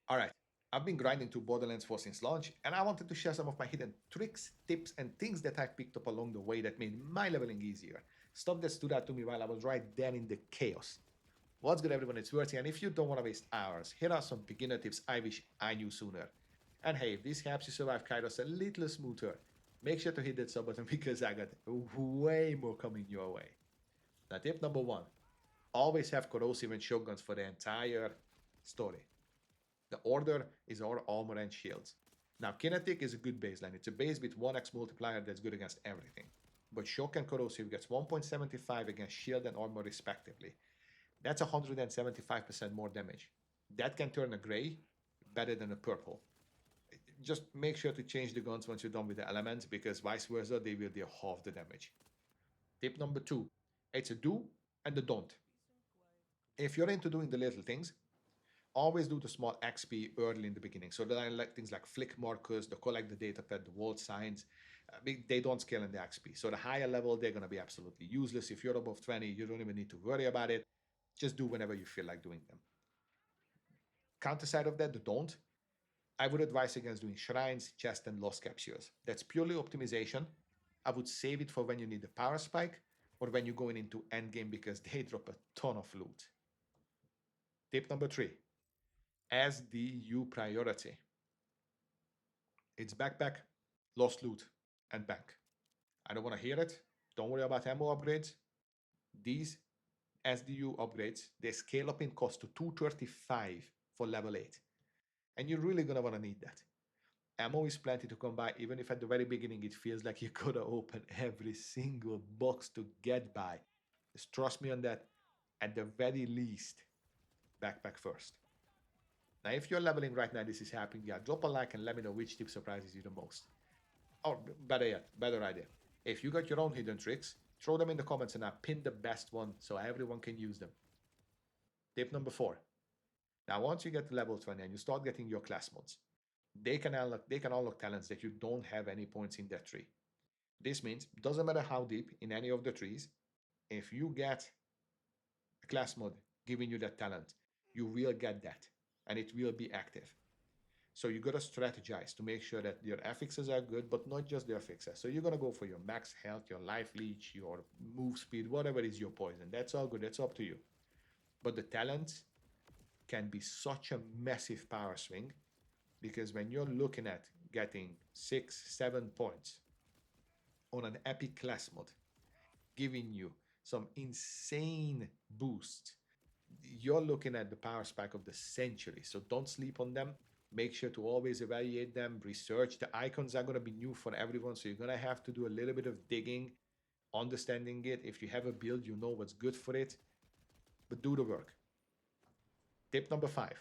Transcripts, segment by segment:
Alright, I've been grinding to Borderlands 4 since launch, and I wanted to share some of my hidden tricks, tips, and things that I've picked up along the way that made my leveling easier. Stuff that stood out to me while I was right there in the chaos. What's good, everyone? It's Worthy, and if you don't want to waste hours, here are some beginner tips I wish I knew sooner. And hey, if this helps you survive Kairos a little smoother, make sure to hit that sub button because I got way more coming your way. Now, tip number one, always have corrosive and shotguns for the entire story. The order is our armor and shields. Now, kinetic is a good baseline. It's a base with 1x multiplier that's good against everything. But shock and corrosive gets 1.75 against shield and armor respectively. That's 175% more damage. That can turn a gray better than a purple. Just make sure to change the guns once you're done with the elements because vice versa, they will deal half the damage. Tip number two, it's a do and a don't. If you're into doing the little things, always do the small XP early in the beginning. So there are like things like flick markers, the collect the data pad, the wall signs. They don't scale in the XP. So the higher level, they're going to be absolutely useless. If you're above 20, you don't even need to worry about it. Just do whenever you feel like doing them. Counter side of that, the don't. I would advise against doing shrines, chest, and lost captures. That's purely optimization. I would save it for when you need a power spike or when you're going into endgame because they drop a ton of loot. Tip number three, SDU Priority. It's backpack, lost loot, and bank. I don't want to hear it. Don't worry about ammo upgrades. These SDU upgrades, they scale up in cost to 235 for level 8. And you're really going to want to need that. Ammo is plenty to come by, even if at the very beginning it feels like you gotta open every single box to get by. Just trust me on that. At the very least, backpack first. Now, if you're leveling right now, this is happening. Yeah, drop a like and let me know which tip surprises you the most. Or better yet, better idea. If you got your own hidden tricks, throw them in the comments and I'll pin the best one so everyone can use them. Tip number four. Now, once you get to level 20 and you start getting your class mods, they can unlock talents that you don't have any points in that tree. This means doesn't matter how deep in any of the trees, if you get a class mod giving you that talent, you will get that and it will be active. So you gotta strategize to make sure that your affixes are good, but not just the affixes. So you're gonna go for your max health, your life leech, your move speed, whatever is your poison. That's all good. That's up to you. But the talents can be such a massive power swing because when you're looking at getting 6, 7 points on an epic class mod, giving you some insane boost, you're looking at the power spike of the century. So don't sleep on them. Make sure to always evaluate them, research. The icons are going to be new for everyone, so you're going to have to do a little bit of digging, understanding it. If you have a build, you know what's good for it, but do the work. Tip number five,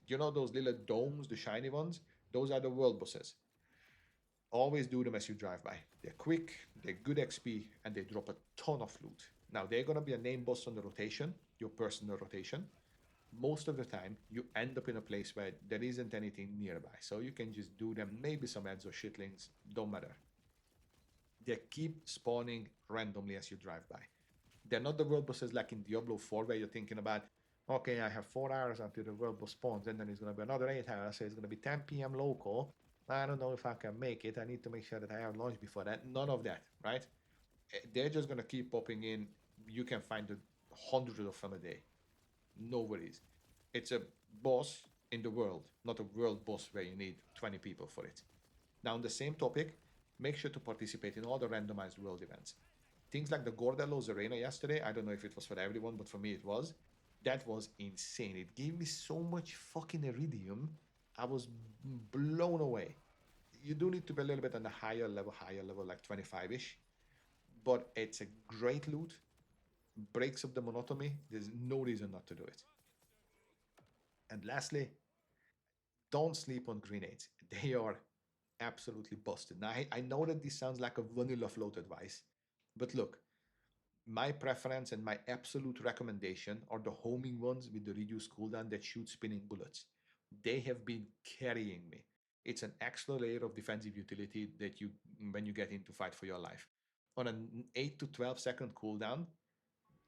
you know those little domes, the shiny ones? Those are the world bosses. Always do them as you drive by. They're quick, they're good XP, and they drop a ton of loot. Now, they're going to be a name boss on the rotation, your personal rotation. Most of the time, you end up in a place where there isn't anything nearby. So you can just do them, maybe some ads or shitlings, don't matter. They keep spawning randomly as you drive by. They're not the world bosses like in Diablo 4 where you're thinking about, okay, I have 4 hours until the world boss spawns, and then it's going to be another 8 hours, so it's going to be 10 p.m. local. I don't know if I can make it. I need to make sure that I have lunch before that. None of that, right? They're just going to keep popping in. You can find hundreds of them a day. No worries. It's a boss in the world, not a world boss where you need 20 people for it. Now, on the same topic, make sure to participate in all the randomized world events. Things like the Borderlands arena yesterday, I don't know if it was for everyone, but for me it was. That was insane. It gave me so much fucking iridium. I was blown away. You do need to be a little bit on the higher level, like 25-ish. But it's a great loot. Breaks up the monotony. There's no reason not to do it. And lastly, don't sleep on grenades. They are absolutely busted. Now, I know that this sounds like a vanilla float advice, but look, my preference and my absolute recommendation are the homing ones with the reduced cooldown that shoot spinning bullets. They have been carrying me. It's an extra layer of defensive utility that you when you get into fight for your life. On an 8 to 12 second cooldown,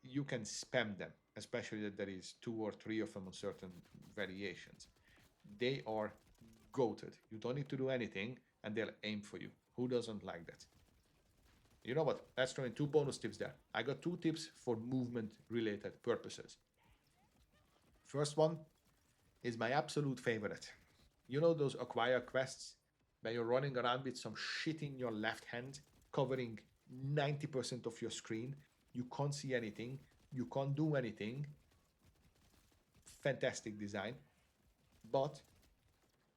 you can spam them, especially that there is 2 or 3 of them on certain variations. They are goated. You don't need to do anything and they'll aim for you. Who doesn't like that? You know what? Let's throw in 2 bonus tips there. I got 2 tips for movement related purposes. First one is my absolute favorite. You know those acquire quests where you're running around with some shit in your left hand covering 90% of your screen? You can't see anything, you can't do anything. Fantastic design. But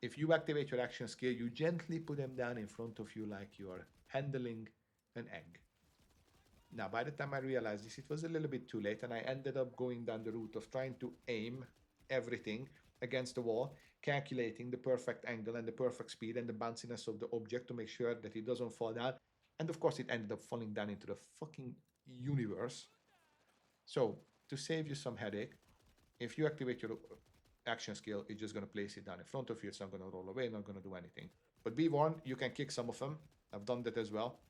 if you activate your action skill, you gently put them down in front of you like you're handling an egg. Now, by the time I realized this, it was a little bit too late, and I ended up going down the route of trying to aim everything against the wall, calculating the perfect angle and the perfect speed and the bounciness of the object to make sure that it doesn't fall down. And of course, it ended up falling down into the fucking universe. So, to save you some headache, if you activate your action skill, it's just going to place it down in front of you. It's not going to roll away, not going to do anything. But be warned, you can kick some of them. I've done that as well.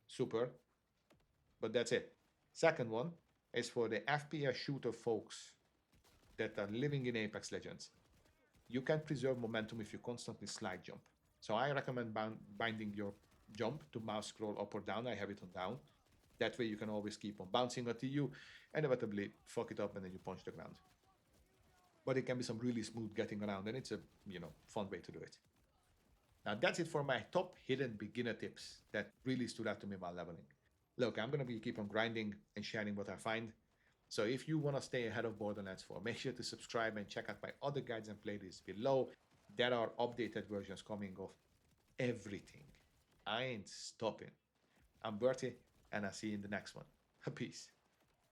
Super. But that's it. Second one is for the FPS shooter folks that are living in Apex Legends. You can preserve momentum if you constantly slide jump. So I recommend binding your jump to mouse scroll up or down. I have it on down. That way you can always keep on bouncing until you inevitably fuck it up and then you punch the ground. But it can be some really smooth getting around, and it's a fun way to do it. Now that's it for my top hidden beginner tips that really stood out to me while leveling. Look, I'm going to keep on grinding and sharing what I find. So if you want to stay ahead of Borderlands 4, make sure to subscribe and check out my other guides and playlists below. There are updated versions coming of everything. I ain't stopping. I'm Bertie, and I'll see you in the next one. Peace.